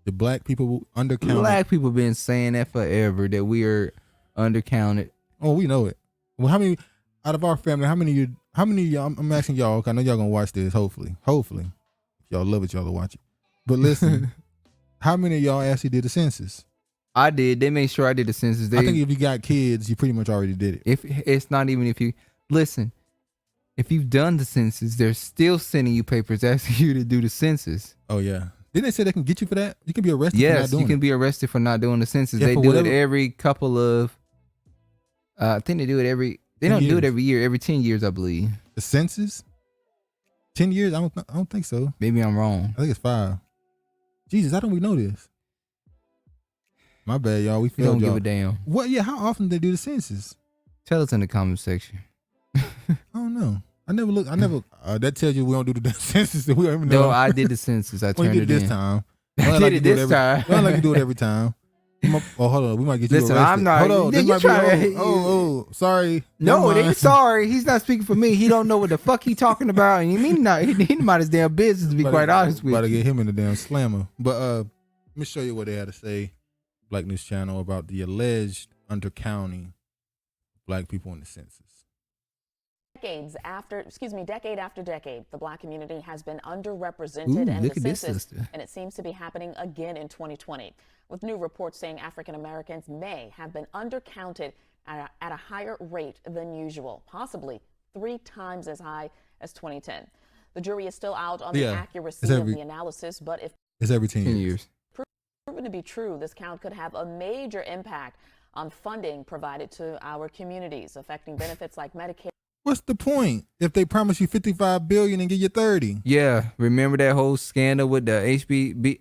The black people undercounted. Black people been saying that forever, that we are undercounted. Oh, we know it. Well, how many out of our family? How many of y'all? I'm asking y'all. I know y'all gonna watch this. Hopefully, if y'all love it, y'all will watch it. But listen, how many of y'all actually did the census? I did. They made sure I did the census. I think if you got kids, you pretty much already did it. If it's not even if you listen, if you've done the census, they're still sending you papers asking you to do the census. Oh yeah. Didn't they say they can get you for that? You can be arrested for not Yes, doing you can it. be arrested for not doing the census. Yeah, They for do whatever- it every couple of. I think they do it every. They 10 don't do it years. every year. Every 10 years, I believe. The census? 10 years? I don't think so. Maybe I'm wrong. I think it's 5. Jesus, how don't we know this? My bad, y'all. We We failed don't y'all. give a damn. What? Yeah, how often do they do the census? Tell us in the comment section. I don't know. I never look. That tells you we don't do the census. We don't even know. No, I did the census. I Well, turned you it did it in. this time. I did it this time. Don't like you do it every time. Oh, hold on. We might get you Listen, arrested. I'm not. Hold on. This You might be, try- sorry. No, Never it ain't mind. sorry. He's not speaking for me. He don't know what the fuck he talking about, and you mean not? He mind his damn business. To be quite honest with About to you. get him in the damn slammer. But let me show you what they had to say, Black News Channel, about the alleged undercounting black people in the census. Decade after decade, the black community has been underrepresented Ooh, in look the at this census, sister. and it seems to be happening again in 2020, with new reports saying African Americans may have been undercounted at a higher rate than usual, possibly 3 times as high as 2010. The jury is still out on the accuracy of the analysis, but if It's every 10 10 years. years. proven to be true, this count could have a major impact on funding provided to our communities, affecting benefits like Medicare. What's the point if they promise you $55 billion and give you 30? Yeah, remember that whole scandal with the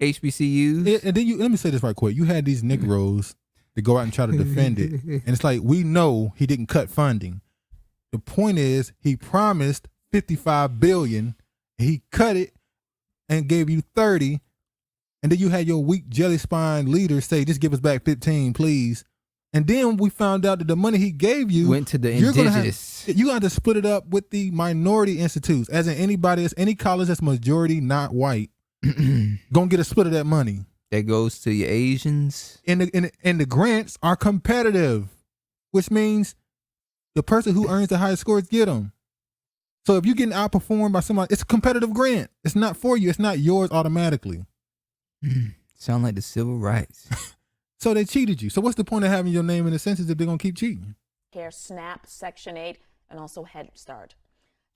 HBCUs? Yeah, and then let me say this right quick. You had these Negroes to go out and try to defend it, and it's like, we know he didn't cut funding. The point is, he promised $55 billion, he cut it and gave you 30, and then you had your weak jelly spine leaders say, just give us back 15, please. And then we found out that the money he gave you Went to the you're gonna indigenous. you got to split it up with the minority institutes, as in any college that's majority not white, gonna get a split of that money. That goes to your Asians. And the grants are competitive, which means the person who earns the highest scores get them. So if you're getting outperformed by somebody, it's a competitive grant. It's not for you. It's not yours automatically. Sound like the civil rights. So they cheated you. So what's the point of having your name in the census if they're gonna keep cheating? Care, SNAP, Section 8, and also Head Start.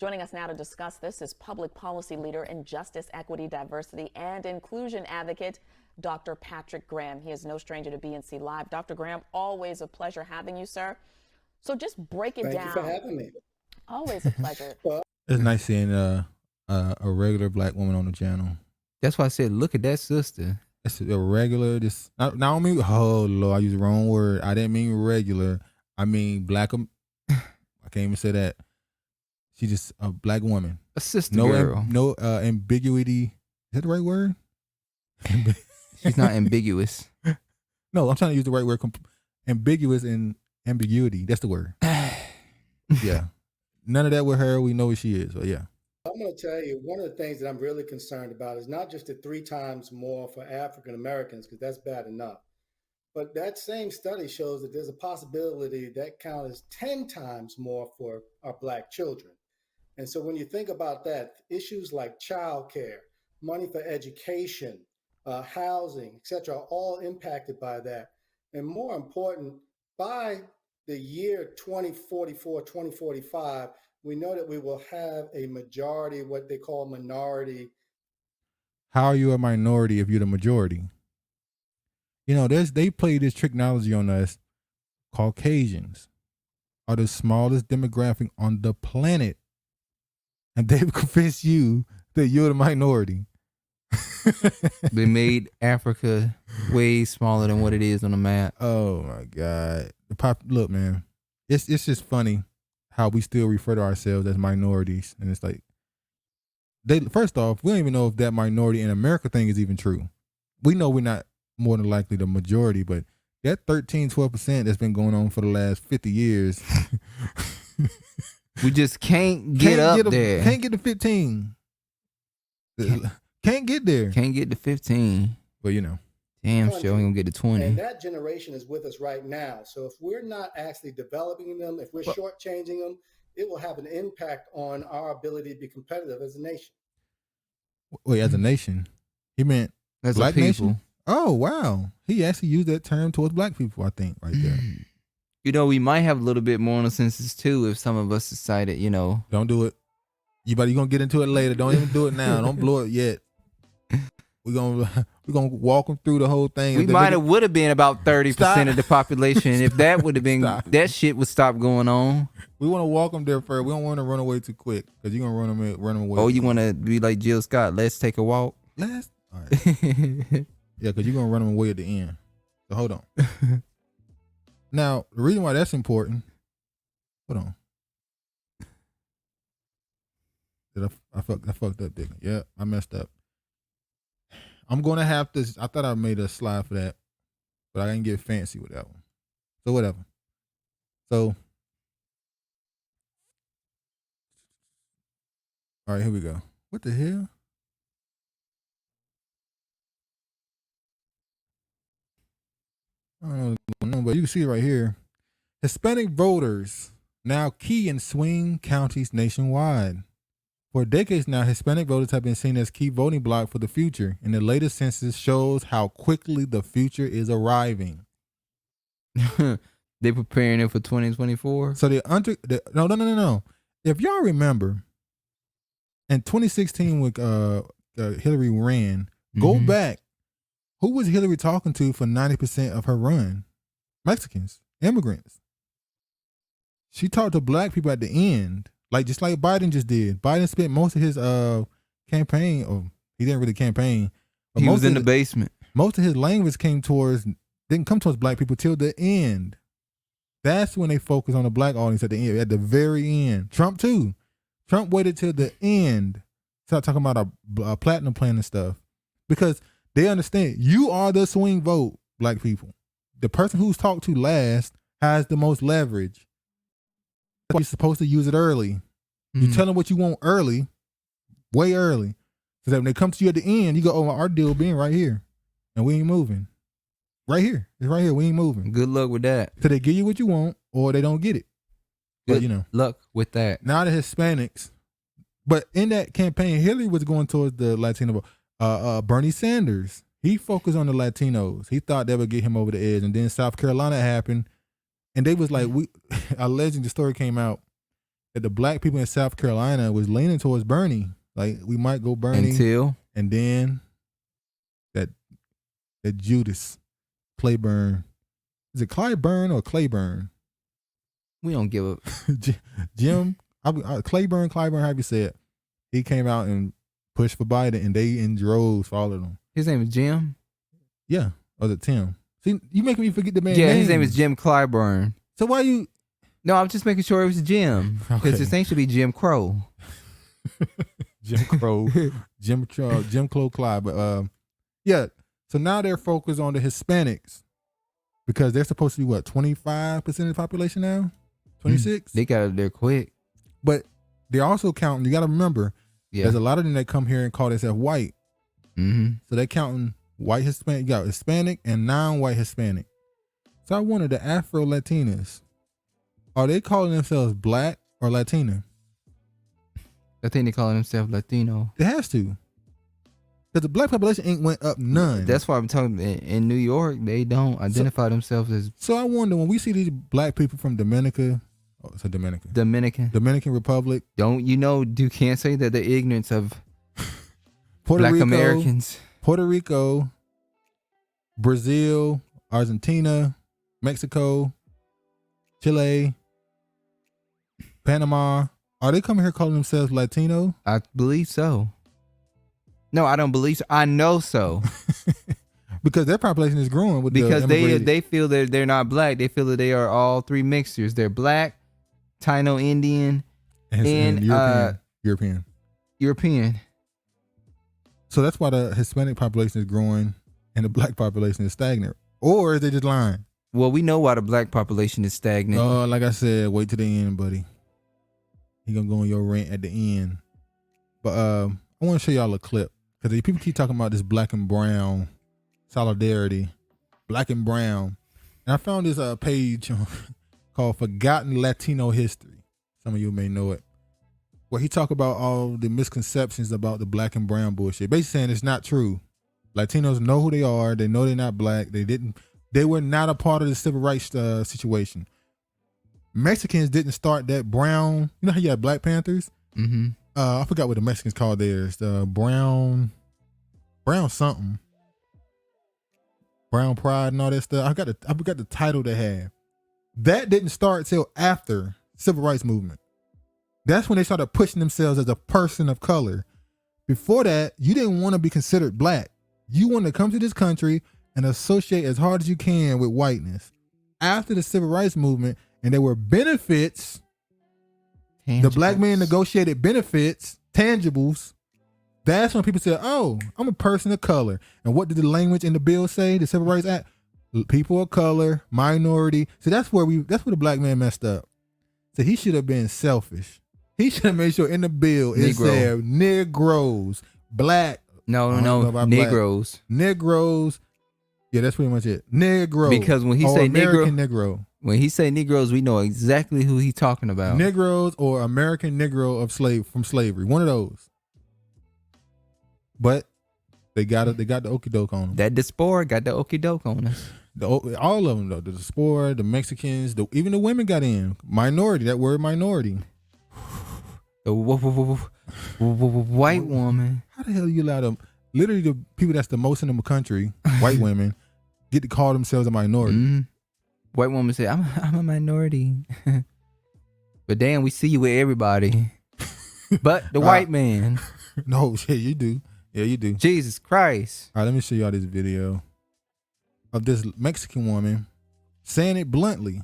Joining us now to discuss this is public policy leader and justice, equity, diversity, and inclusion advocate, Dr. Patrick Graham. He is no stranger to BNC Live. Dr. Graham, always a pleasure having you, sir. So just break it down. Thank you for having me. Always a pleasure. It's nice seeing a regular black woman on the channel. That's why I said, look at that sister. It's a regular, just not mean. Oh Lord, I used the wrong word. I didn't mean regular. I mean black. I can't even say that. She's just a black woman. A sister No, girl. no ambiguity. Is that the right word? She's not ambiguous. No, I'm trying to use the right word. Ambiguous and ambiguity. That's the word. Yeah. None of that with her. We know what she is. So yeah. I'm going to tell you, one of the things that I'm really concerned about is not just the 3 times more for African Americans, because that's bad enough. But that same study shows that there's a possibility that count is 10 times more for our black children. And so when you think about that, issues like childcare, money for education, housing, et cetera, are all impacted by that. And more important, by the year 2044, 2045, we know that we will have a majority, what they call minority. How are you a minority if you're the majority? You know, they play this technology on us. Caucasians are the smallest demographic on the planet, and they've convinced you that you're the minority. They made Africa way smaller than what it is on the map. Oh my God! Look, man, it's just funny how we still refer to ourselves as minorities, and it's like first off, we don't even know if that minority in America thing is even true. We know we're not more than likely the majority, but that 13-12% that's been going on for the last 50 years, we just can't get up there. Can't get to 15. Can't get there. Can't get to 15. But you know, Damn, country. sure, he gonna get to 20. And that generation is with us right now. So if we're not actually developing them, if we're shortchanging them, it will have an impact on our ability to be competitive as a nation. Wait, as a nation, he meant As black a people. nation. Oh wow, he actually used that term towards black people. I think right there. You know, we might have a little bit more on the census too if some of us decided, you know. Don't do it. You gonna get into it later. Don't even do it now. Don't blow it yet. We're gonna walk them through the whole thing. We would have been about 30% of the population if that would have been that shit would stop going on. We want to walk them there first. We don't want to run away too quick because you're gonna run them away. Oh, you want to be like Jill Scott? Let's take a walk. All right. Yeah, because you're gonna run them away at the end. So hold on. Now the reason why that's important. Hold on. I fucked up, didn't I? Yeah, I messed up. I'm gonna have to. I thought I made a slide for that, but I didn't get fancy with that one. So whatever. So, all right, here we go. What the hell? I don't know what's going on, but you can see it right here. Hispanic voters now key in swing counties nationwide. For decades now, Hispanic voters have been seen as key voting bloc for the future, and the latest census shows how quickly the future is arriving. They preparing it for 2024. So no. If y'all remember, in 2016 when Hillary ran, go back. Who was Hillary talking to for 90% of her run? Mexicans, immigrants. She talked to black people at the end. Just like Biden just did. Biden spent most of his campaign, or he didn't really campaign. He was in the basement. Most of his language didn't come towards black people till the end. That's when they focus on the black audience at the end, at the very end. Trump too. Trump waited till the end to start talking about a platinum plan and stuff. Because they understand you are the swing vote, black people. The person who's talked to last has the most leverage. That's why you're supposed to use it early. You tell them what you want early, way early. So that when they come to you at the end, you go, oh, our deal being right here. And we ain't moving. Right here. It's right here. We ain't moving. Good luck with that. So they give you what you want or they don't get it. Good But luck with that. Now the Hispanics. But in that campaign, Hillary was going towards the Latino vote. Bernie Sanders, he focused on the Latinos. He thought that would get him over the edge. And then South Carolina happened. And they was like, the story came out that the black people in South Carolina was leaning towards Bernie. Like, we might go Bernie. And then that Judas Clyburn. Is it Clyburn or Claiborne? We don't give a Jim Claiborne, however you say it. He came out and pushed for Biden, and they in droves followed him. His name is Jim? Yeah. Or is it Tim? See, you making me forget the man's name. Yeah, his name is Jim Clyburn. So why you... No, I'm just making sure it was Jim. Because his name should be Jim Crow. Jim Crow. Jim Crow Clyde. But yeah. So now they're focused on the Hispanics. Because they're supposed to be, 25% of the population now? 26? They got it there quick. But they're also counting, you got to remember, there's a lot of them that come here and call themselves white. Mm-hmm. So they're counting white Hispanic, you got Hispanic and non-white Hispanic. So I wonder, the Afro-Latinas, are they calling themselves black or Latina? I think they call themselves Latino. It has to. Because the black population ain't went up none. That's why I'm talking, in New York, they don't identify themselves as... So I wonder, when we see these black people from Dominican Republic. You can't say that the ignorance of Puerto black Rico, Americans. Puerto Rico, Brazil, Argentina, Mexico, Chile, Panama. Are they coming here calling themselves Latino? I believe so. No, I don't believe so. I know so. Because their population is growing with because they feel that they're not black. They feel that they are all three mixtures. They're black, Taino Indian, and European. So that's why the Hispanic population is growing and the black population is stagnant. Or is they just lying? Well, we know why the black population is stagnant. Like I said, wait to the end, buddy. He gonna go on your rant at the end. But I want to show y'all a clip because people keep talking about this black and brown solidarity, black and brown. And I found this page called Forgotten Latino History. Some of you may know it. Where he talk about all the misconceptions about the black and brown bullshit. Basically saying it's not true. Latinos know who they are. They know they're not black. They were not a part of the civil rights situation. Mexicans didn't start that brown. You know how you have Black Panthers? Mm-hmm. I forgot what the Mexicans called theirs. The brown something. Brown pride and all that stuff. I forgot the title they had. That didn't start till after civil rights movement. That's when they started pushing themselves as a person of color. Before that, you didn't want to be considered black. You wanted to come to this country and associate as hard as you can with whiteness. After the civil rights movement, and there were benefits, the black man negotiated benefits, tangibles. That's when people said, oh, I'm a person of color. And what did the language in the bill say, the Civil Rights Act? People of color, minority. So that's where the black man messed up. So he should have been selfish. He should have made sure in the bill it said Negroes, black. No, Negroes. Negroes. Yeah, that's pretty much it. Negro. Because when he say American Negro. When he say Negroes, we know exactly who he's talking about. Negroes or American Negro from slavery. One of those. But they got the okie doke on them. That diaspora got the okie doke on us. All of them though. The diaspora, the Mexicans, even the women got in. Minority. That word minority. The white woman. How the hell you allow them? Literally, the people that's the most in the country, white women, get to call themselves a minority. Mm-hmm. White woman say, "I'm a minority," but damn, we see you with everybody. But the white man. No, yeah, you do. Yeah, you do. Jesus Christ! All right, let me show y'all this video of this Mexican woman saying it bluntly.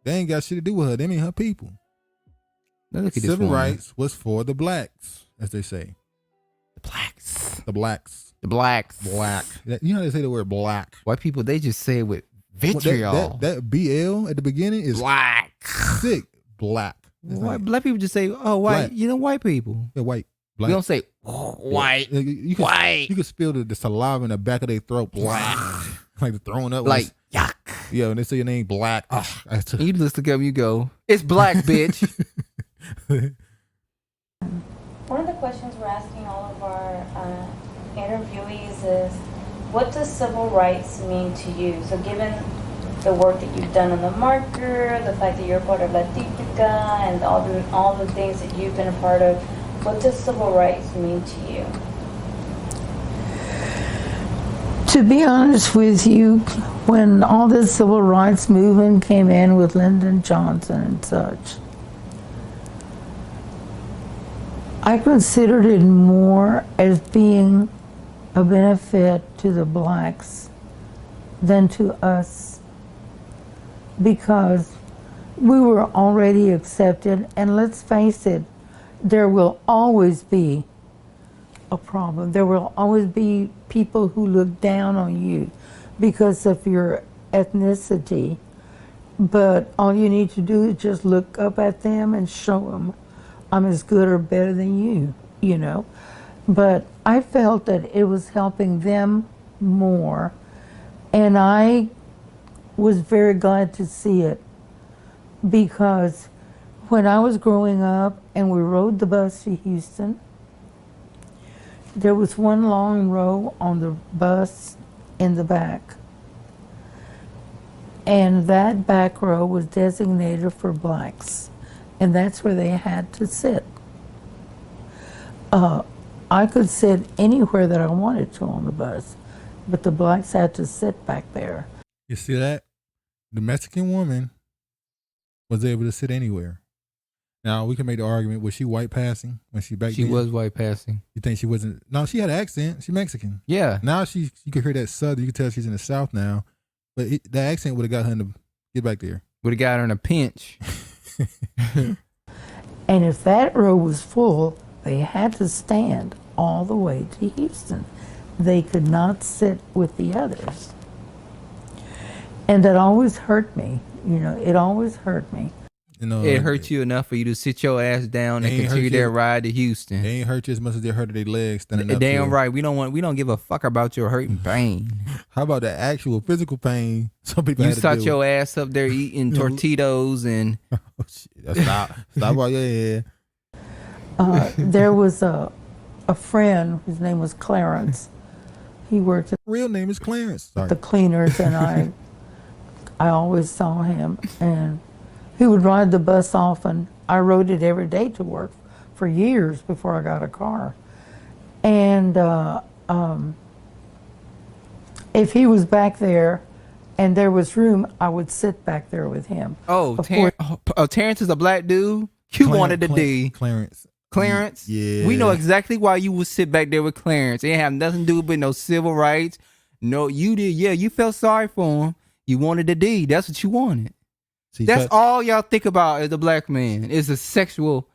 They ain't got shit to do with her. They ain't her people. Now look at this Civil woman. rights was for the blacks, as they say. The blacks. The blacks. The blacks. Black. You know how they say the word black? White people, they just say it with vitriol. That BL at the beginning is black. Sick. Black. Black people just say, oh, white. Black. You know, white people. Yeah, white. Black. We don't say white. Yeah. You can spill the saliva in the back of their throat. Black. Like the throwing up. Like, yuck. Yeah, when they say your name black. You just look up and you go, it's black, bitch. One of the questions we're asking all of our interviewees is, what does civil rights mean to you? So given the work that you've done on the marker, the fact that you're part of La Típica, and all the things that you've been a part of, what does civil rights mean to you? To be honest with you, when all this civil rights movement came in with Lyndon Johnson and such, I considered it more as being a benefit to the blacks than to us, because we were already accepted, and let's face it, there will always be a problem. There will always be people who look down on you because of your ethnicity, but all you need to do is just look up at them and show them, I'm as good or better than you, you know. But I felt that it was helping them more, and I was very glad to see it, because when I was growing up and we rode the bus to Houston, there was one long row on the bus in the back, and that back row was designated for blacks, and that's where they had to sit. I could sit anywhere that I wanted to on the bus, but the blacks had to sit back there. You see that? The Mexican woman was able to sit anywhere. Now, we can make the argument, was she white passing when she back then? She was white passing. You think she wasn't? No, she had an accent. She's Mexican. Yeah. Now you could hear that southern. You could tell she's in the South now. But that accent would have got her to get back there. Would have got her in a pinch. And if that row was full, they had to stand all the way to Houston. They could not sit with the others. And that always hurt me. You know, it always hurt me. It hurt you enough for you to sit your ass down and continue that ride to Houston. They ain't hurt you as much as they hurted their legs standing up. Damn right. We don't give a fuck about your hurting pain. How about the actual physical pain? Some people you had to sat deal your with. ass up there eating Tortitos and Oh, shit. Stop while you're here. There was a friend whose name was Clarence. He worked at Real name is Clarence. Sorry. the cleaners, and I always saw him, and he would ride the bus often. I rode it every day to work for years before I got a car. And if he was back there and there was room, I would sit back there with him. Terrence is a black dude. You wanted the D. Clarence. Clarence? Yeah. We know exactly why you would sit back there with Clarence. It didn't have nothing to do with no civil rights. No, you did. Yeah, you felt sorry for him. You wanted the D. That's what you wanted. See, That's all y'all think about as a black man is a sexual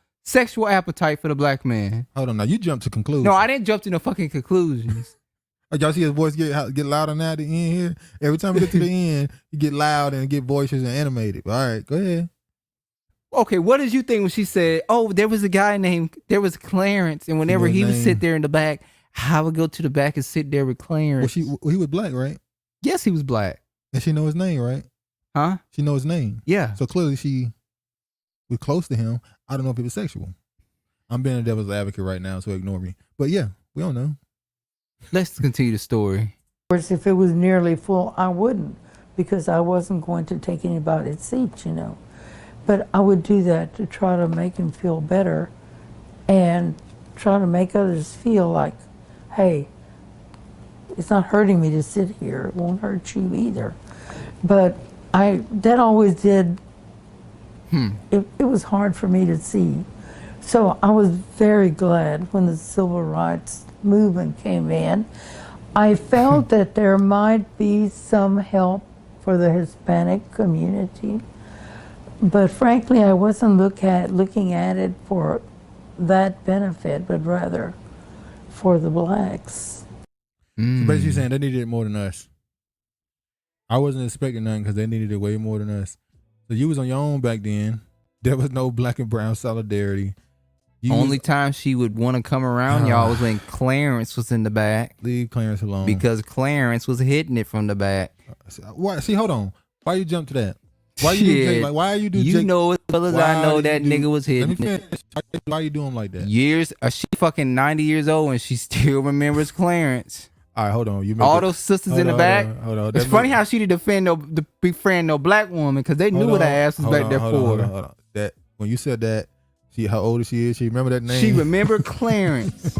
appetite for the black man. Hold on now. You jumped to conclusions. No, I didn't jump to no fucking conclusions. Y'all see his voice get louder now at the end here? Every time we get to the end, you get loud and get voices and animated. All right, go ahead. Okay, what did you think when she said, "Oh, there was Clarence," and whenever he would sit there in the back, I would go to the back and sit there with Clarence. Well, he was black, right? Yes, he was black. And she know his name, right? Huh? She know his name. Yeah. So clearly she was close to him. I don't know if it was sexual. I'm being a devil's advocate right now, so ignore me. But yeah, we don't know. Let's continue the story. Of course, if it was nearly full, I wouldn't, because I wasn't going to take anybody's seat, you know. But I would do that to try to make him feel better and try to make others feel like, hey, it's not hurting me to sit here. It won't hurt you either. But that always did, it was hard for me to see. So I was very glad when the civil rights movement came in. I felt that there might be some help for the Hispanic community. But frankly, I wasn't looking at it for that benefit, but rather for the blacks. So basically saying they needed it more than us. I wasn't expecting nothing because they needed it way more than us. So you was on your own back then. There was no black and brown solidarity. Only time she would want to come around y'all was when Clarence was in the back. Leave Clarence alone. Because Clarence was hitting it from the back. Why? See, hold on. Why you jump to that? Why you do why you do You know as well as I know that nigga was hitting Let me it. finish. Why you do him like that? She fucking 90 years old and she still remembers Clarence. All right, hold on. All those sisters in the back. Hold on. It's funny how she didn't befriend no black woman because they knew what her ass was back there for. Hold on. That when you said that, how old is she? She remember that name? She remembered Clarence.